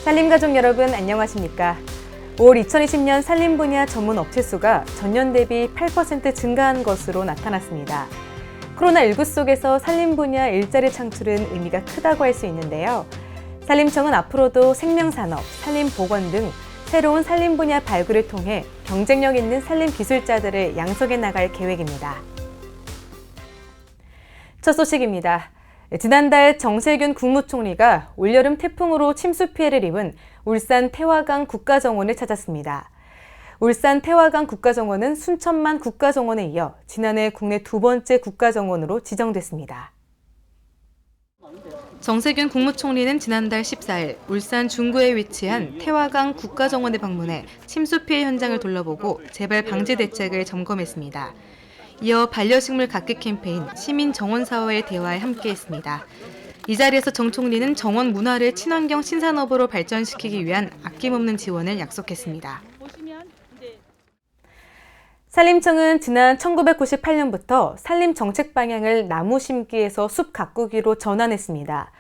산림가족 여러분 안녕하십니까? 올 2020년 산림 분야 전문 업체 수가 전년 대비 8% 증가한 것으로 나타났습니다. 코로나19 속에서 산림 분야 일자리 창출은 의미가 크다고 할 수 있는데요. 산림청은 앞으로도 생명산업, 산림보건 등 새로운 산림 분야 발굴을 통해 경쟁력 있는 산림 기술자들을 양성해 나갈 계획입니다. 첫 소식입니다. 지난달 정세균 국무총리가 올여름 태풍으로 침수 피해를 입은 울산 태화강 국가정원을 찾았습니다. 울산 태화강 국가정원은 순천만 국가정원에 이어 지난해 국내 두 번째 국가정원으로 지정됐습니다. 정세균 국무총리는 지난달 14일 울산 중구에 위치한 태화강 국가정원에 방문해 침수 피해 현장을 둘러보고 재발 방지 대책을 점검했습니다. 이어 반려식물 갖기 캠페인 시민정원사와의 대화에 함께했습니다. 이 자리에서 정 총리는 정원 문화를 친환경 신산업으로 발전시키기 위한 아낌없는 지원을 약속했습니다. 산림청은 지난 1998년부터 산림 정책 방향을 나무 심기에서 숲 가꾸기로 전환했습니다.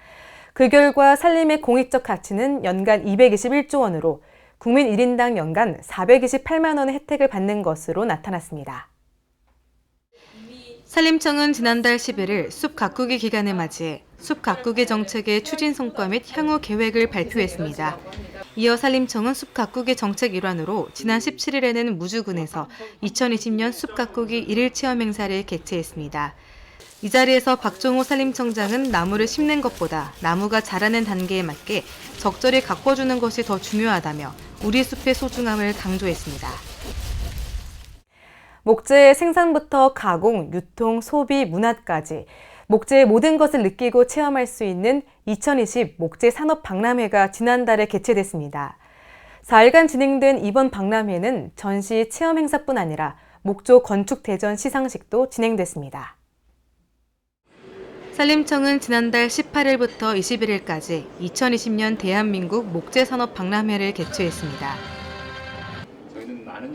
그 결과 산림의 공익적 가치는 연간 221조 원으로 국민 1인당 연간 428만 원의 혜택을 받는 것으로 나타났습니다. 산림청은 지난달 11일 숲 가꾸기 기간을 맞이해 숲 가꾸기 정책의 추진 성과 및 향후 계획을 발표했습니다. 이어 산림청은 숲 가꾸기 정책 일환으로 지난 17일에는 무주군에서 2020년 숲 가꾸기 1일 체험 행사를 개최했습니다. 이 자리에서 박종호 산림청장은 나무를 심는 것보다 나무가 자라는 단계에 맞게 적절히 가꿔주는 것이 더 중요하다며 우리 숲의 소중함을 강조했습니다. 목재의 생산부터 가공, 유통, 소비, 문화까지 목재의 모든 것을 느끼고 체험할 수 있는 2020 목재 산업 박람회가 지난달에 개최됐습니다. 4일간 진행된 이번 박람회는 전시 체험 행사뿐 아니라 목조 건축 대전 시상식도 진행됐습니다. 산림청은 지난달 18일부터 21일까지 2020년 대한민국 목재산업 박람회를 개최했습니다.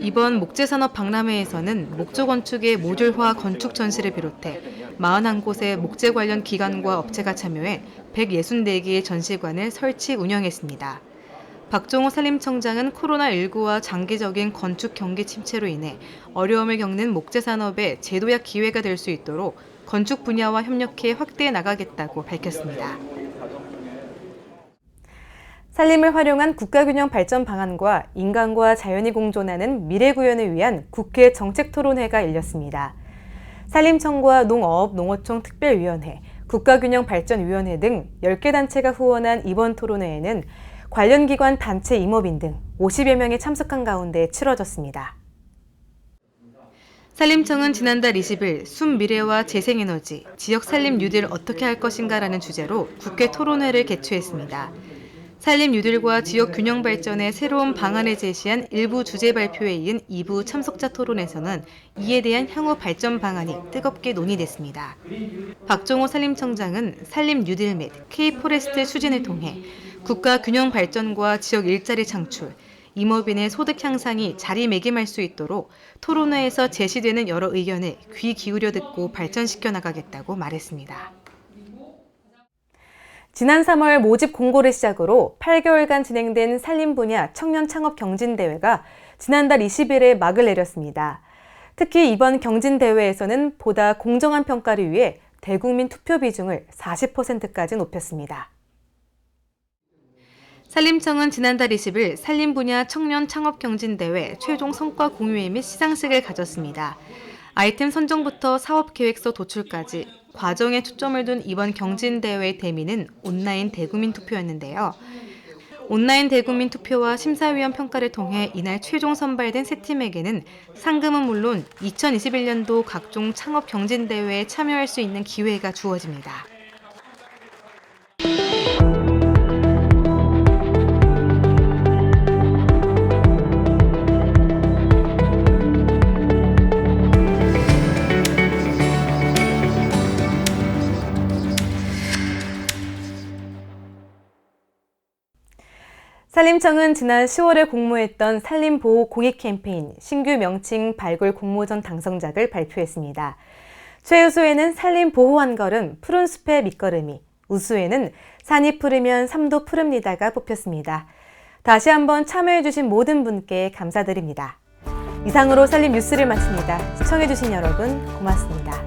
이번 목재산업 박람회에서는 목조 건축의 모듈화 건축 전시를 비롯해 41곳의 목재 관련 기관과 업체가 참여해 164개의 전시관을 설치 운영했습니다. 박종호 산림청장은 코로나19와 장기적인 건축 경기 침체로 인해 어려움을 겪는 목재 산업의 제도약 기회가 될 수 있도록 건축 분야와 협력해 확대해 나가겠다고 밝혔습니다. 산림을 활용한 국가균형 발전 방안과 인간과 자연이 공존하는 미래구현을 위한 국회 정책토론회가 열렸습니다. 산림청과 농어업, 농어촌 특별위원회, 국가균형발전위원회 등 10개 단체가 후원한 이번 토론회에는 관련 기관 단체 임업인 등 50여 명이 참석한 가운데 치러졌습니다. 산림청은 지난달 20일 순미래와 재생에너지, 지역 산림 뉴딜 어떻게 할 것인가라는 주제로 국회 토론회를 개최했습니다. 산림 뉴딜과 지역 균형 발전의 새로운 방안을 제시한 일부 주제 발표에 이은 2부 참석자 토론에서는 이에 대한 향후 발전 방안이 뜨겁게 논의됐습니다. 박종호 산림청장은 산림 뉴딜 및 K-포레스트 추진을 통해 국가 균형 발전과 지역 일자리 창출, 임업인의 소득 향상이 자리매김할 수 있도록 토론회에서 제시되는 여러 의견을 귀 기울여 듣고 발전시켜 나가겠다고 말했습니다. 지난 3월 모집 공고를 시작으로 8개월간 진행된 산림 분야 청년 창업 경진대회가 지난달 20일에 막을 내렸습니다. 특히 이번 경진대회에서는 보다 공정한 평가를 위해 대국민 투표 비중을 40%까지 높였습니다. 산림청은 지난달 20일 산림 분야 청년 창업 경진대회 최종 성과 공유회 및 시상식을 가졌습니다. 아이템 선정부터 사업계획서 도출까지 과정에 초점을 둔 이번 경진대회의 대미는 온라인 대국민 투표였는데요. 온라인 대국민 투표와 심사위원 평가를 통해 이날 최종 선발된 세 팀에게는 상금은 물론 2021년도 각종 창업 경진대회에 참여할 수 있는 기회가 주어집니다. 산림청은 지난 10월에 공모했던 산림보호 공익 캠페인 신규 명칭 발굴 공모전 당선작을 발표했습니다. 최우수에는 산림보호 한 걸음 푸른 숲의 밑거름이, 우수에는 산이 푸르면 삶도 푸릅니다가 뽑혔습니다. 다시 한번 참여해주신 모든 분께 감사드립니다. 이상으로 살림 뉴스를 마칩니다. 시청해주신 여러분 고맙습니다.